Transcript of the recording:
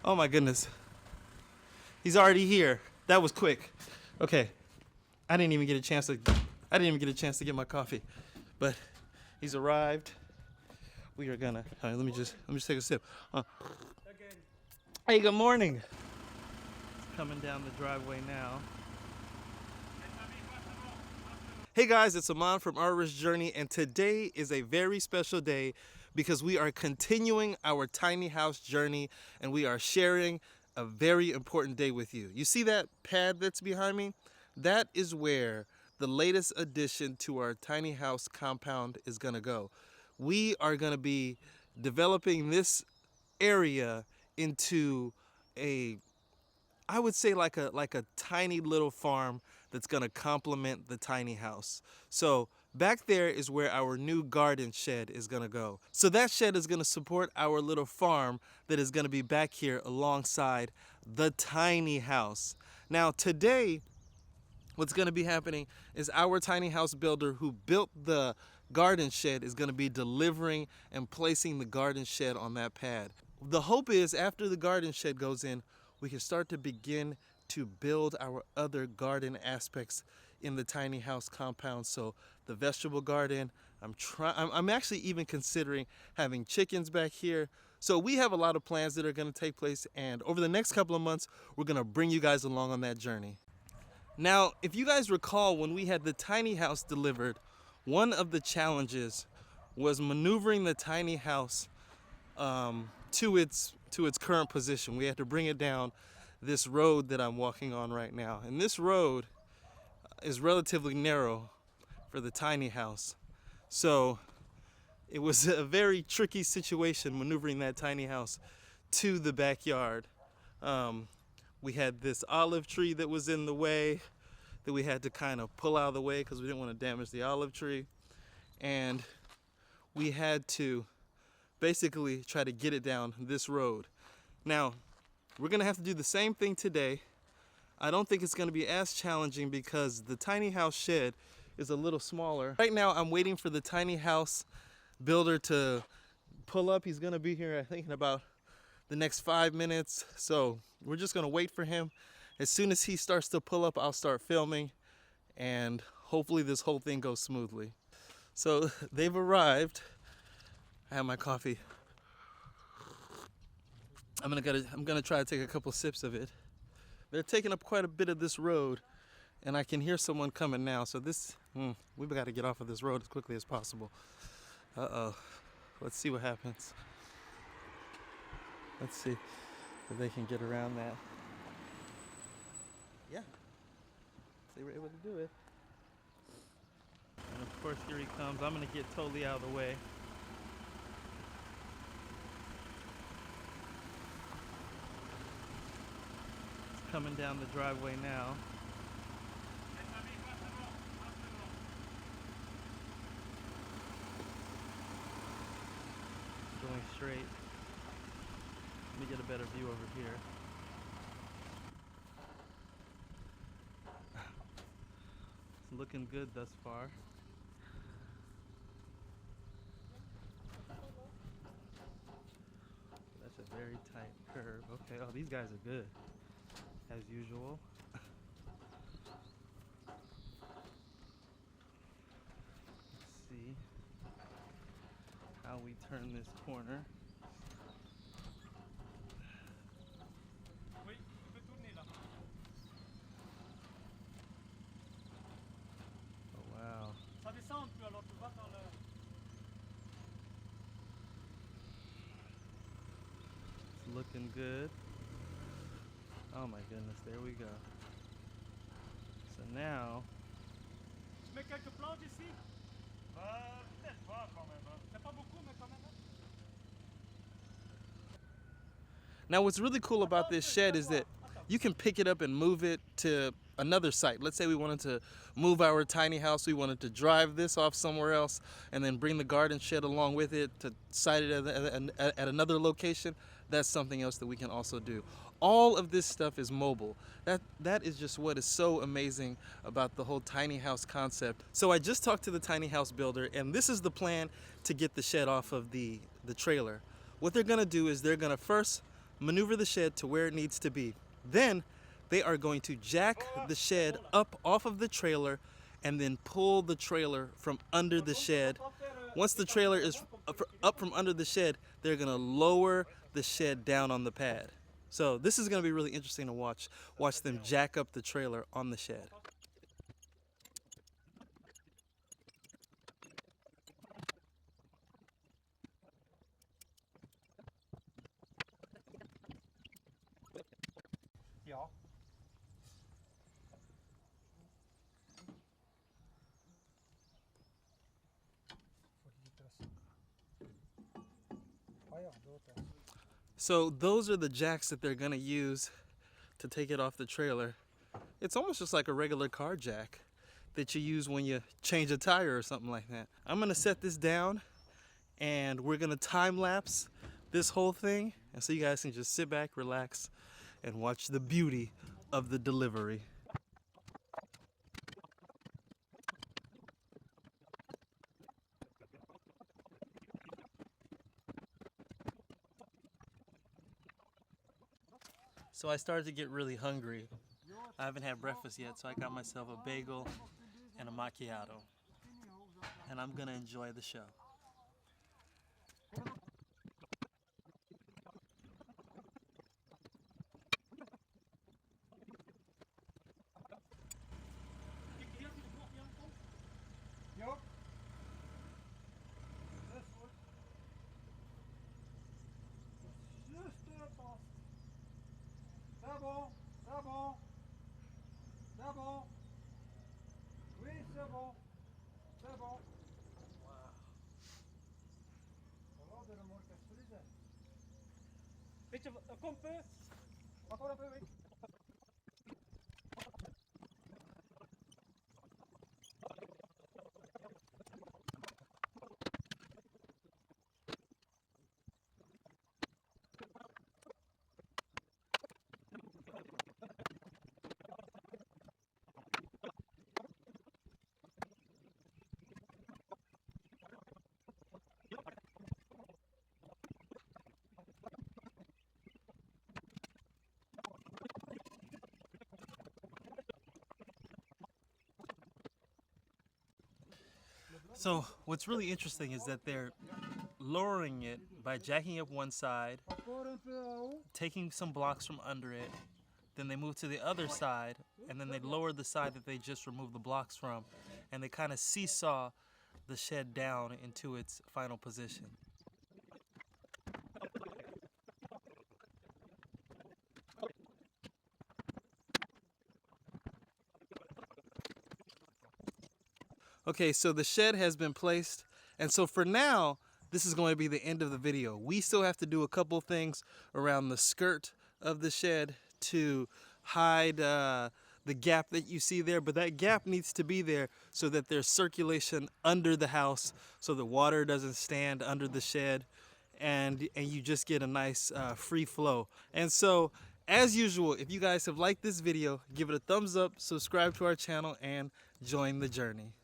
Oh my goodness. He's already here. That was quick. Okay. I didn't even get a chance to get my coffee. But he's arrived. We are gonna let me just take a sip. Hey, good morning. It's coming down the driveway now. Hey guys, it's Aman from Our Rich Journey, and today is a very special day because we are continuing our tiny house journey and we are sharing a very important day with you. You see that pad that's behind me? That is where the latest addition to our tiny house compound is gonna go. We are gonna be developing this area into I would say like a tiny little farm that's gonna complement the tiny house. So back there is where our new garden shed is gonna go. So that shed is gonna support our little farm that is gonna be back here alongside the tiny house. Now today, what's gonna be happening is our tiny house builder who built the garden shed is gonna be delivering and placing the garden shed on that pad. The hope is after the garden shed goes in, we can start to begin to build our other garden aspects in the tiny house compound. So the vegetable garden, I'm actually even considering having chickens back here. So we have a lot of plans that are going to take place, and over the next couple of months, we're going to bring you guys along on that journey. Now, if you guys recall, when we had the tiny house delivered, one of the challenges was maneuvering the tiny house to its current position. We had to bring it down this road that I'm walking on right now. And this road is relatively narrow for the tiny house. So it was a very tricky situation maneuvering that tiny house to the backyard. We had this olive tree that was in the way that we had to kind of pull out of the way because we didn't want to damage the olive tree. And we had to basically try to get it down this road. Now, we're gonna have to do the same thing today. I don't think it's gonna be as challenging because the tiny house shed is a little smaller. Right now, I'm waiting for the tiny house builder to pull up. He's gonna be here, I think, in about the next 5 minutes. So we're just gonna wait for him. As soon as he starts to pull up, I'll start filming, and hopefully this whole thing goes smoothly. So they've arrived. I have my coffee. I'm gonna try to take a couple sips of it. They're taking up quite a bit of this road, and I can hear someone coming now. So we've got to get off of this road as quickly as possible. Uh-oh. Let's see what happens. Let's see if they can get around that. Yeah, they were able to do it. And of course, here he comes. I'm gonna get totally out of the way. Coming down the driveway now. Going straight. Let me get a better view over here. It's looking good thus far. That's a very tight curve. Okay, oh, these guys are good. As usual. Let's see how we turn this corner. Oh wow. It's looking good. Oh my goodness, there we go. So now... Je mets quelques plantes ici? Peut-être pas quand même. C'est pas beaucoup, mais quand même. Now what's really cool about this shed is that you can pick it up and move it to another site. Let's say we wanted to move our tiny house, we wanted to drive this off somewhere else and then bring the garden shed along with it to site it at another location. That's something else that we can also do. All of this stuff is mobile. That is just what is so amazing about the whole tiny house concept. So I just talked to the tiny house builder, and this is the plan to get the shed off of the trailer. What they're gonna do is they're gonna first maneuver the shed to where it needs to be. Then they are going to jack the shed up off of the trailer and then pull the trailer from under the shed. Once the trailer is up from under the shed, they're going to lower the shed down on the pad. So this is going to be really interesting to watch them jack up the trailer on the shed. Ja. Ah ja, dood. So those are the jacks that they're going to use to take it off the trailer. It's almost just like a regular car jack that you use when you change a tire or something like that. I'm going to set this down and we're going to time lapse this whole thing, and so you guys can just sit back, relax, and watch the beauty of the delivery. So I started to get really hungry. I haven't had breakfast yet, so I got myself a bagel and a macchiato. And I'm gonna enjoy the show. Ja. Dat is goed. Juste la passe. C'est bon, c'est bon. C'est bon. Oui, c'est bon. C'est bon. Voilà, de la morte frise. Beetje, kom un peu. Encore un peu, oui. So what's really interesting is that they're lowering it by jacking up one side, Encore un peu en haut. taking some blocks from under it, then they move to the other side, and then they lower the side that they just removed the blocks from, and they kind of seesaw the shed down into its final position. Okay, so the shed has been placed, and so for now, this is going to be the end of the video. We still have to do a couple things around the skirt of the shed to hide the gap that you see there, but that gap needs to be there so that there's circulation under the house so the water doesn't stand under the shed, and you just get a nice free flow. And so as usual, if you guys have liked this video, give it a thumbs up, subscribe to our channel, and join the journey.